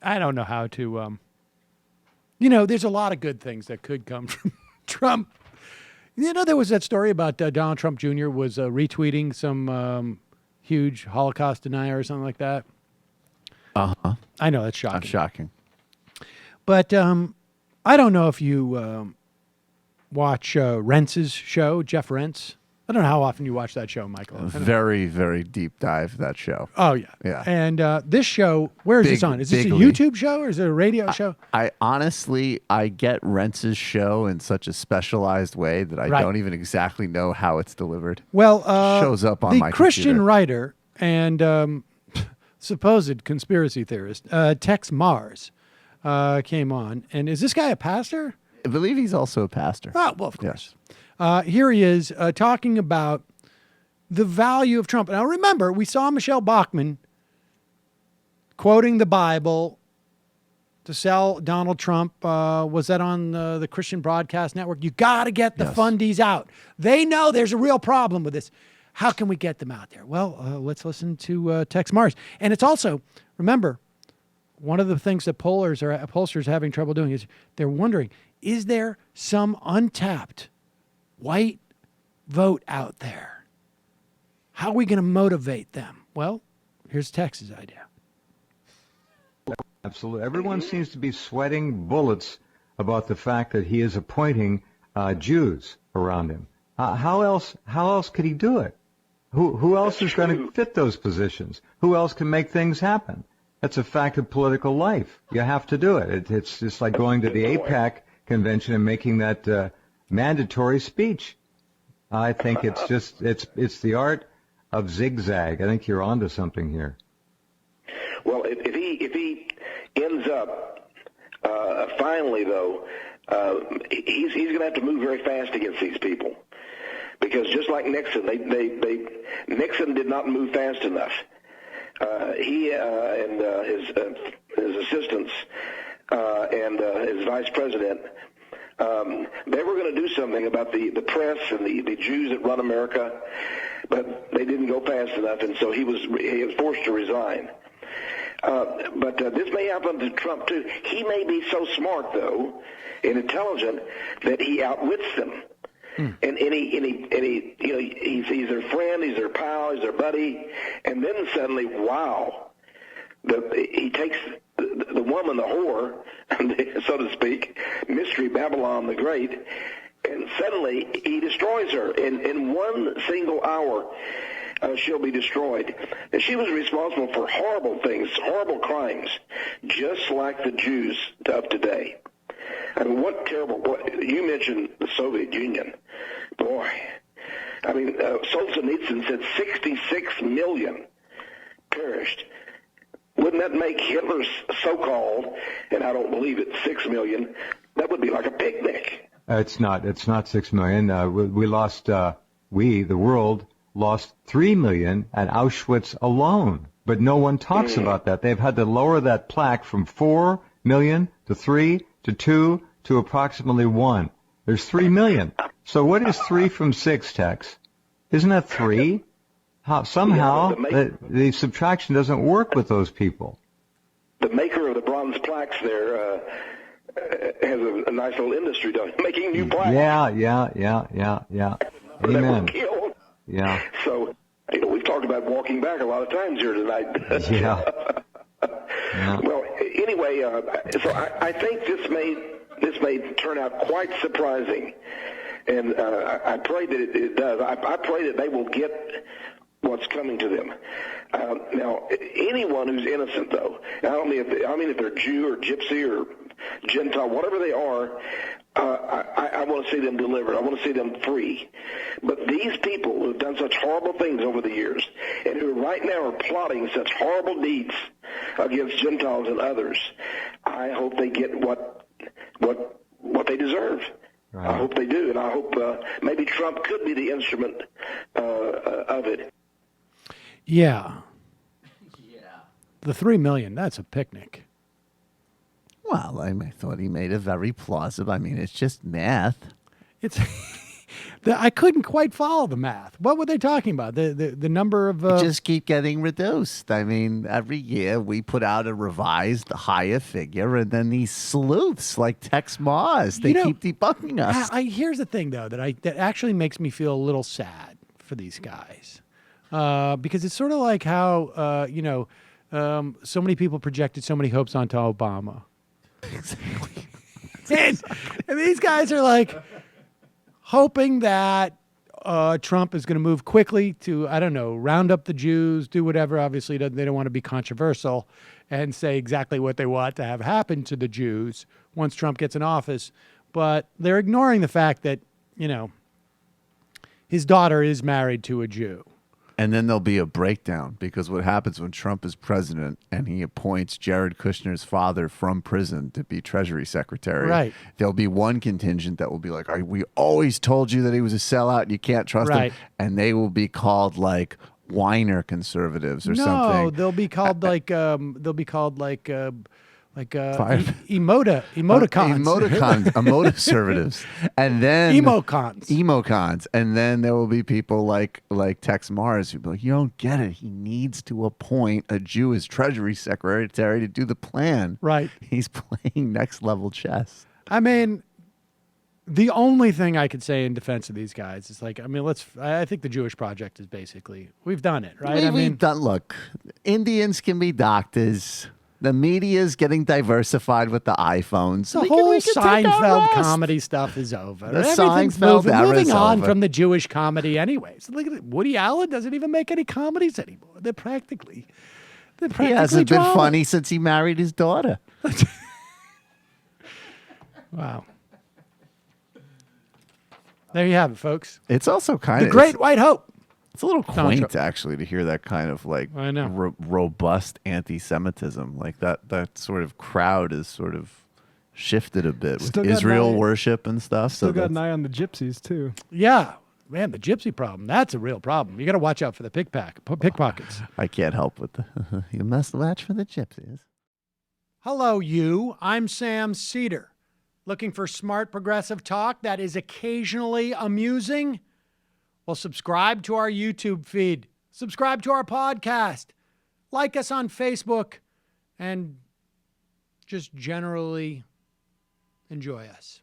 I don't know how to. There's a lot of good things that could come from Trump. There was that story about Donald Trump Jr. was retweeting some huge Holocaust denier or something like that. Uh-huh. I know, that's shocking. That's shocking. But I don't know if you watch Rense's show, Jeff Rense. I don't know how often you watch that show, Michael. Very, very deep dive, that show. Oh, yeah. Yeah. And this show, where is this on? Is this a YouTube show or is it a radio show? I honestly get Rense's show in such a specialized way that I don't even exactly know how it's delivered. Well, shows up on my the Christian computer. writer and supposed conspiracy theorist, Texe Marrs, came on. And is this guy a pastor? I believe he's also a pastor. Oh, well, of course. Yes. Here he is talking about the value of Trump. Now, remember, we saw Michelle Bachmann quoting the Bible to sell Donald Trump. Was that on the Christian Broadcast Network? You got to get the fundies out. They know there's a real problem with this. How can we get them out there? Well, let's listen to Texe Marrs. And it's also, remember, one of the things that pollsters are having trouble doing is they're wondering, is there some untapped white vote out there? How are we going to motivate them? Well, here's Tex's idea. Absolutely. Everyone seems to be sweating bullets about the fact that he is appointing Jews around him. How else could he do it? Who else is going to fit those positions? Who else can make things happen? That's a fact of political life. You have to do it. It's just like going to the AIPAC convention and making that mandatory speech. I think it's the art of zigzag. I think you're onto something here. Well, if he ends up finally though, he's going to have to move very fast against these people, because just like Nixon, Nixon did not move fast enough. He and his assistants and his vice president. They were going to do something about the press and the Jews that run America, but they didn't go fast enough, and so he was forced to resign. But this may happen to Trump too. He may be so smart though and intelligent that he outwits them. And he's their friend, he's their pal, he's their buddy, and then suddenly, wow, he takes the woman, the whore, so to speak, Mystery Babylon the Great, and suddenly he destroys her. In one single hour, she'll be destroyed. And she was responsible for horrible things, horrible crimes, just like the Jews of today. I mean, what terrible, you mentioned the Soviet Union. Boy, I mean, Solzhenitsyn said 66 million perished. Wouldn't that make Hitler's so-called, and I don't believe it, 6 million, that would be like a picnic. It's not 6 million. We lost, the world, lost 3 million at Auschwitz alone. But no one talks about that. They've had to lower that plaque from 4 million to 3 to 2 to approximately 1. There's 3 million. So what is 3 from 6, Tex? Isn't that 3? Somehow the subtraction doesn't work with those people. The maker of the bronze plaques there has a nice little industry done making new plaques. Yeah. Amen. Yeah. So, we've talked about walking back a lot of times here tonight. Yeah. Well, anyway, so I think this may turn out quite surprising, and I pray that it does. I pray that they will get what's coming to them. Now, anyone who's innocent, though, I mean if they're Jew or Gypsy or Gentile, whatever they are, I want to see them delivered. I want to see them free. But these people who have done such horrible things over the years and who right now are plotting such horrible deeds against Gentiles and others, I hope they get what they deserve. Right. I hope they do, and I hope maybe Trump could be the instrument of it. Yeah. The 3 million, that's a picnic. Well, I thought he made it very plausible. I mean, it's just math. It's I couldn't quite follow the math. What were they talking about? The number of just keep getting reduced. I mean, every year we put out a revised higher figure, and then these sleuths like Texe Marrs, they keep debunking us. Here's the thing, though, that actually makes me feel a little sad for these guys, because it's sort of like how so many people projected so many hopes onto Obama. Exactly. And these guys are like hoping that Trump is going to move quickly to, I don't know, round up the Jews, do whatever. Obviously, they don't want to be controversial and say exactly what they want to have happen to the Jews once Trump gets in office. But they're ignoring the fact that, his daughter is married to a Jew. And then there'll be a breakdown, because what happens when Trump is president and he appoints Jared Kushner's father from prison to be Treasury Secretary, right? There'll be one contingent that will be like, we always told you that he was a sellout and you can't trust him. And they will be called like whiner conservatives or something. No, they'll be called emoticons. Emoticonservatives. And then Emocons. And then there will be people like Texe Marrs who be like, you don't get it. He needs to appoint a Jew as Treasury Secretary to do the plan. Right. He's playing next level chess. I mean, the only thing I could say in defense of these guys is I think the Jewish Project is basically, we've done it, right? We've done, look, Indians can be doctors. The media is getting diversified with the iPhones. The whole Seinfeld comedy stuff is over. Everything's moving on from the Jewish comedy anyways. Look at it. Woody Allen doesn't even make any comedies anymore. They're practically He hasn't been funny since he married his daughter. Wow. There you have it, folks. It's also kind of the Great White Hope. It's a little quaint, actually, to hear that kind of robust anti-Semitism. Like that sort of crowd is sort of shifted a bit with Israel worship and stuff. Still got an eye on the gypsies too. Yeah, man, the gypsy problem—that's a real problem. You got to watch out for the pickpockets. I can't help with you must watch for the gypsies. Hello, you. I'm Sam Seder. Looking for smart progressive talk that is occasionally amusing? Well, subscribe to our YouTube feed. Subscribe to our podcast. Like us on Facebook. And just generally enjoy us.